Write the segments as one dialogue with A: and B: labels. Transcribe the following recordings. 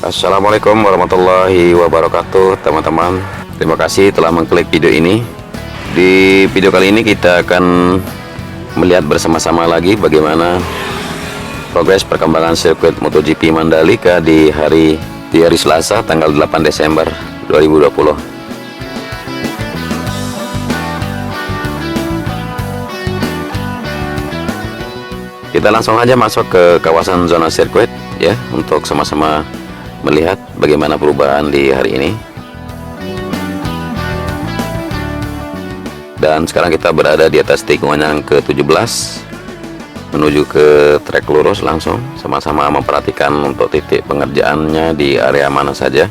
A: Assalamualaikum warahmatullahi wabarakatuh teman-teman. Terima kasih telah mengklik video ini. Di video kali ini kita akan melihat bersama-sama lagi bagaimana progres perkembangan sirkuit MotoGP Mandalika di hari Selasa tanggal 8 Desember 2020. Kita langsung aja masuk ke kawasan zona sirkuit ya, untuk sama-sama melihat bagaimana perubahan di hari ini. Dan sekarang kita berada di atas tikungan yang ke-17 menuju ke trek lurus. Langsung sama-sama memperhatikan untuk titik pengerjaannya di area mana saja.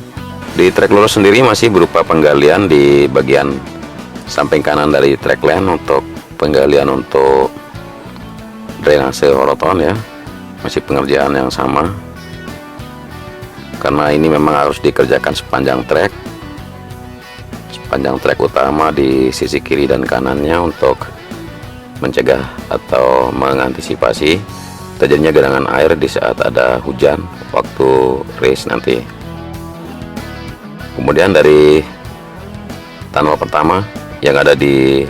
A: Di trek lurus sendiri masih berupa penggalian di bagian samping kanan dari trek lane untuk penggalian untuk drainase horoton ya, masih pengerjaan yang sama karena ini memang harus dikerjakan sepanjang trek utama di sisi kiri dan kanannya untuk mencegah atau mengantisipasi terjadinya genangan air di saat ada hujan waktu race nanti. Kemudian dari tunnel pertama yang ada di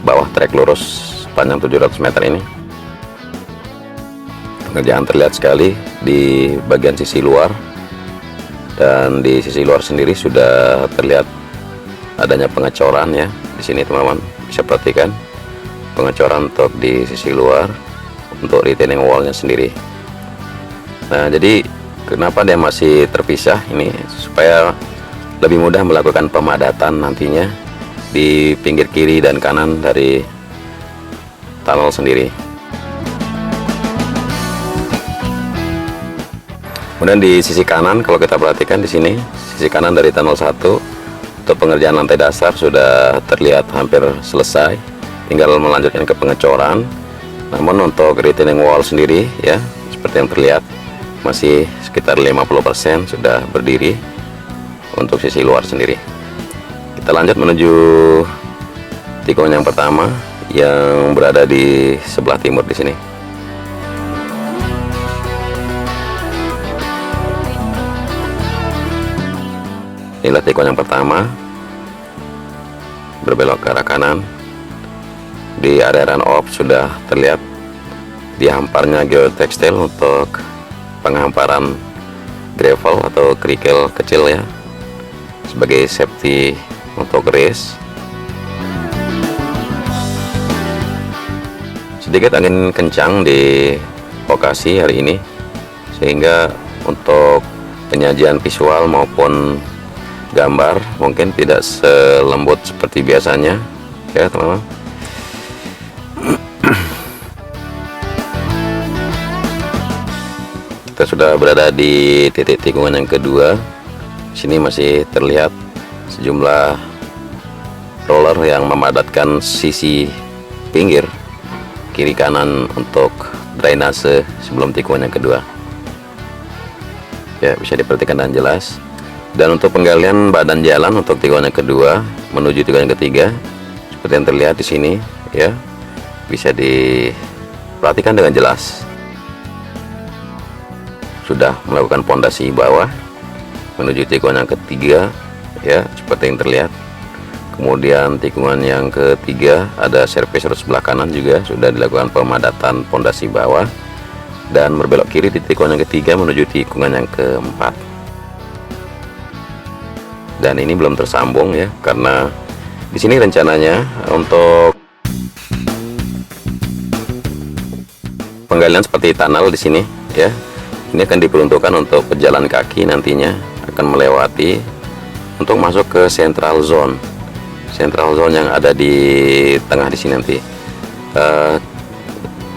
A: bawah trek lurus sepanjang 700 meter ini, pengerjaan terlihat sekali di bagian sisi luar, dan di sisi luar sendiri sudah terlihat adanya pengecoran ya. Di sini teman-teman bisa perhatikan pengecoran untuk di sisi luar untuk retaining wallnya sendiri. Nah, jadi kenapa dia masih terpisah ini, supaya lebih mudah melakukan pemadatan nantinya di pinggir kiri dan kanan dari tunnel sendiri. Kemudian di sisi kanan, kalau kita perhatikan di sini, sisi kanan dari tunnel 1 untuk pengerjaan lantai dasar sudah terlihat hampir selesai, tinggal melanjutkan ke pengecoran. Namun untuk retaining wall sendiri ya, seperti yang terlihat masih sekitar 50% sudah berdiri untuk sisi luar sendiri. Kita lanjut menuju tikungan yang pertama yang berada di sebelah timur di sini. Inilah tikungan yang pertama, berbelok ke arah kanan. Di area run off sudah terlihat dihamparnya geotekstil untuk penghamparan gravel atau kerikil kecil ya, sebagai safety untuk race. Sedikit angin kencang di lokasi hari ini, sehingga untuk penyajian visual maupun gambar mungkin tidak selembut seperti biasanya ya teman-teman. Kita sudah berada di titik tikungan yang kedua. Sini masih terlihat sejumlah roller yang memadatkan sisi pinggir kiri kanan untuk drainase sebelum tikungan yang kedua ya, bisa diperhatikan dan jelas. Dan untuk penggalian badan jalan untuk tikungan yang kedua menuju tikungan yang ketiga, seperti yang terlihat di sini ya, bisa diperhatikan dengan jelas. Sudah melakukan pondasi bawah menuju tikungan yang ketiga ya, seperti yang terlihat. Kemudian tikungan yang ketiga ada service road sebelah kanan juga sudah dilakukan pemadatan pondasi bawah, dan berbelok kiri di tikungan yang ketiga menuju tikungan yang keempat. Dan ini belum tersambung ya, karena di sini rencananya untuk penggalian seperti tunnel di sini ya, ini akan diperuntukkan untuk pejalan kaki nantinya akan melewati untuk masuk ke central zone yang ada di tengah di sini nanti,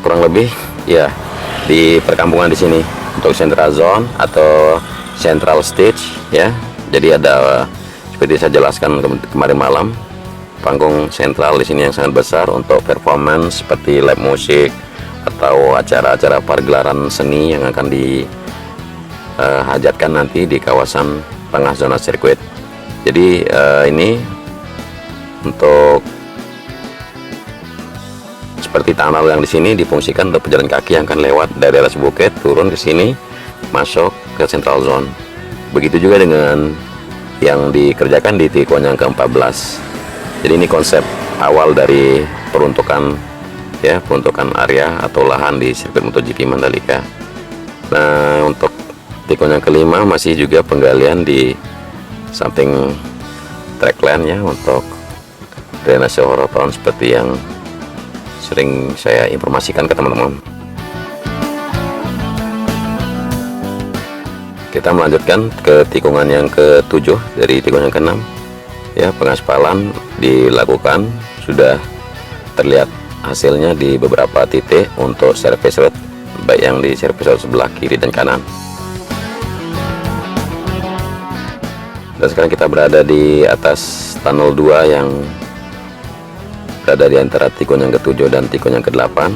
A: kurang lebih ya di perkampungan di sini untuk central zone atau central stage ya. Jadi ada, seperti saya jelaskan kemarin malam, panggung sentral di sini yang sangat besar untuk performance seperti live musik atau acara-acara pergelaran seni yang akan dihajatkan nanti di kawasan tengah zona sirkuit. Jadi ini untuk seperti tunnel yang di sini difungsikan untuk pejalan kaki yang akan lewat dari atas bukit turun ke sini masuk ke central zone. Begitu juga dengan yang dikerjakan di tikungan yang ke-14. Jadi ini konsep awal dari peruntukan area atau lahan di sirkuit MotoGP Mandalika. Nah, untuk tikungan yang kelima masih juga penggalian di samping trackline ya, untuk drainase horizontal seperti yang sering saya informasikan ke teman-teman. Kita melanjutkan ke tikungan yang ke-7 dari tikungan yang ke-6 ya. Pengaspalan dilakukan, sudah terlihat hasilnya di beberapa titik untuk service road, baik yang di service road sebelah kiri dan kanan. Dan sekarang kita berada di atas tunnel 2 yang berada di antara tikungan yang ke-7 dan tikungan yang ke-8.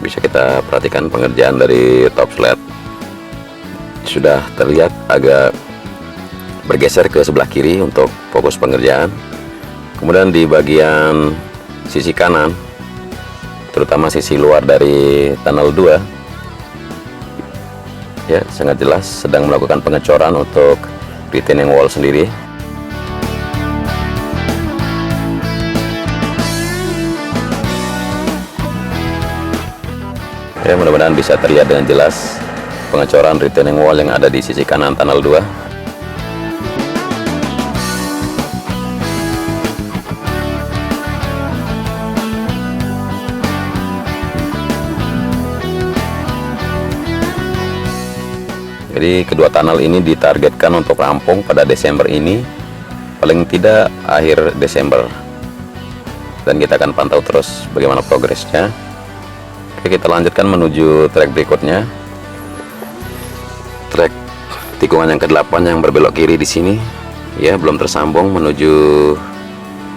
A: Bisa kita perhatikan pengerjaan dari top sled sudah terlihat agak bergeser ke sebelah kiri untuk fokus pengerjaan. Kemudian di bagian sisi kanan, terutama sisi luar dari tunnel 2 ya, sangat jelas sedang melakukan pengecoran untuk retaining wall sendiri. Ya, mudah-mudahan bisa terlihat dengan jelas pengecoran retaining wall yang ada di sisi kanan tunnel 2. Jadi kedua tunnel ini ditargetkan untuk rampung pada Desember ini, paling tidak akhir Desember. Dan kita akan pantau terus bagaimana progresnya. Oke, kita lanjutkan menuju trek berikutnya. Trek tikungan yang ke-8 yang berbelok kiri di sini ya, belum tersambung menuju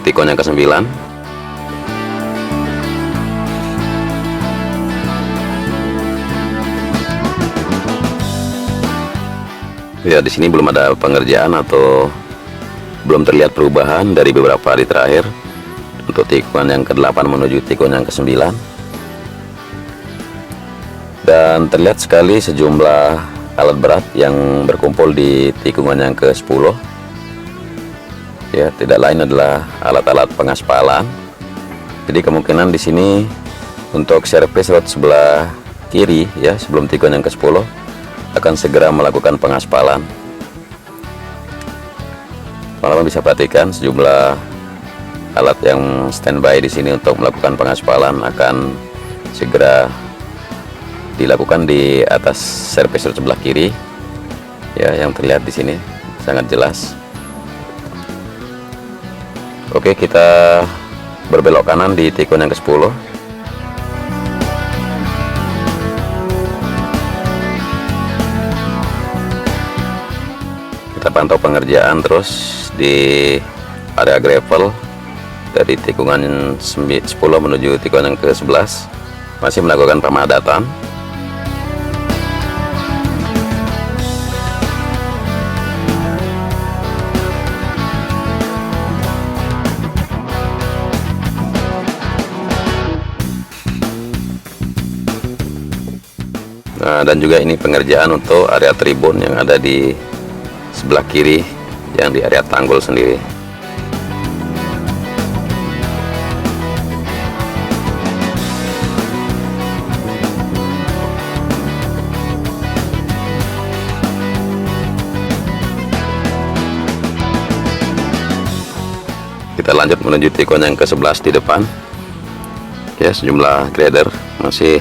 A: tikungan yang ke-9. Ya, di sini belum ada pengerjaan atau belum terlihat perubahan dari beberapa hari terakhir untuk tikungan yang ke-8 menuju tikungan yang ke-9. Dan terlihat sekali sejumlah alat berat yang berkumpul di tikungan yang ke-10. Ya, tidak lain adalah alat-alat pengaspalan. Jadi kemungkinan di sini untuk service road sebelah kiri ya, sebelum tikungan yang ke-10 akan segera melakukan pengaspalan. Teman-teman bisa perhatikan sejumlah alat yang standby di sini untuk melakukan pengaspalan akan segera dilakukan di atas service road sebelah kiri ya, yang terlihat di sini sangat jelas. Oke, kita berbelok kanan di tikungan yang ke-10. Kita pantau pengerjaan terus di area gravel dari tikungan 10 menuju tikungan yang ke-11, masih melakukan pemadatan. Nah, dan juga ini pengerjaan untuk area tribun yang ada di sebelah kiri yang di area tanggul sendiri. Kita lanjut menuju tikungan yang ke-11 di depan. Ya, sejumlah grader masih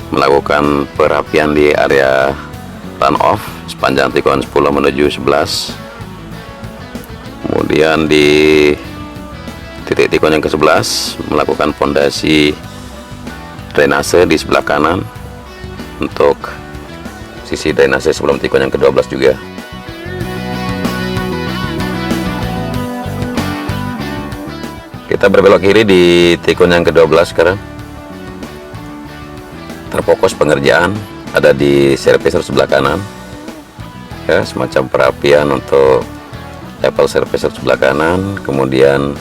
A: melakukan perapian di area runoff sepanjang tikungan 10 menuju 11. Kemudian di titik tikungan yang ke-11 melakukan fondasi drainase di sebelah kanan untuk sisi drainase sebelum tikungan yang ke-12 juga. Kita berbelok kiri di tikungan yang ke-12 sekarang. Terfokus pengerjaan ada di service sebelah kanan ya, semacam perapian untuk level service sebelah kanan. Kemudian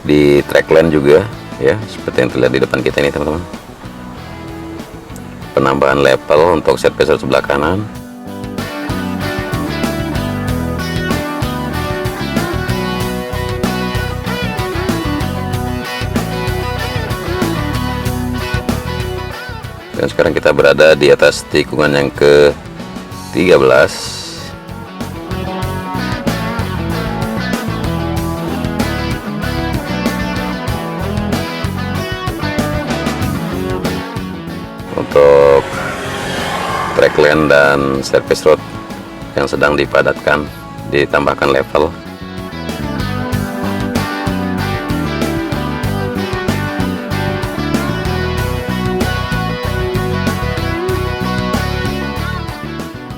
A: di trackline juga ya, seperti yang terlihat di depan kita ini teman-teman, penambahan level untuk service sebelah kanan. Dan sekarang kita berada di atas tikungan yang ke-13. Untuk track lane dan service road yang sedang dipadatkan, ditambahkan level.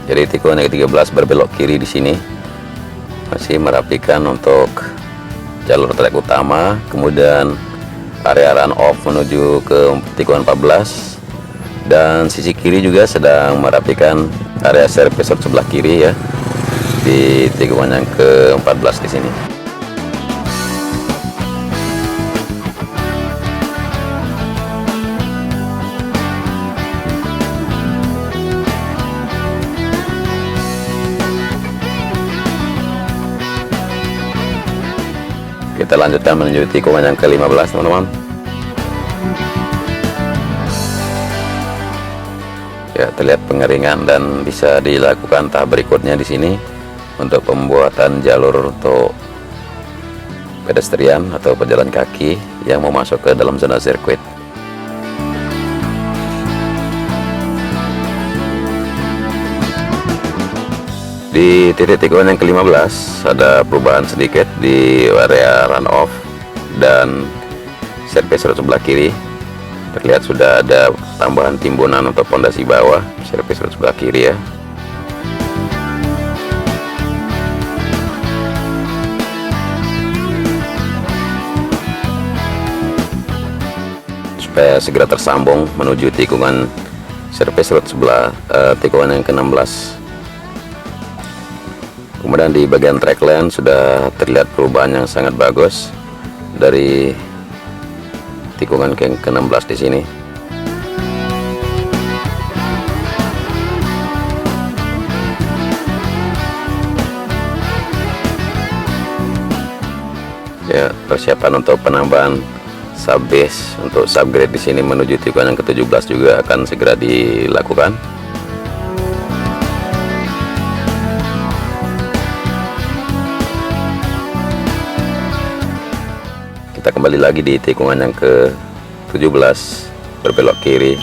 A: Jadi tikungan yang ke-13 berbelok kiri di sini masih merapikan untuk jalur trek utama, kemudian area run off menuju ke tikungan 14, dan sisi kiri juga sedang merapikan area service road sebelah kiri ya di tikungan yang ke-14 di sini. Kita lanjutkan menuju tikungan yang ke-15, teman-teman. Ya, terlihat pengeringan dan bisa dilakukan tahap berikutnya di sini untuk pembuatan jalur untuk pedestrian atau pejalan kaki yang mau masuk ke dalam zona sirkuit. Di titik tikungan yang ke-15 ada perubahan sedikit di area run off dan service road sebelah kiri. Terlihat sudah ada tambahan timbunan untuk pondasi bawah service road sebelah kiri ya. Supaya segera tersambung menuju tikungan service road sebelah tikungan yang ke-16. Kemudian di bagian track lane sudah terlihat perubahan yang sangat bagus dari tikungan ke-16 di sini. Ya, persiapan untuk penambahan subbase untuk subgrade di sini menuju tikungan yang ke-17 juga akan segera dilakukan. Kita kembali lagi di tikungan yang ke-17 berbelok kiri.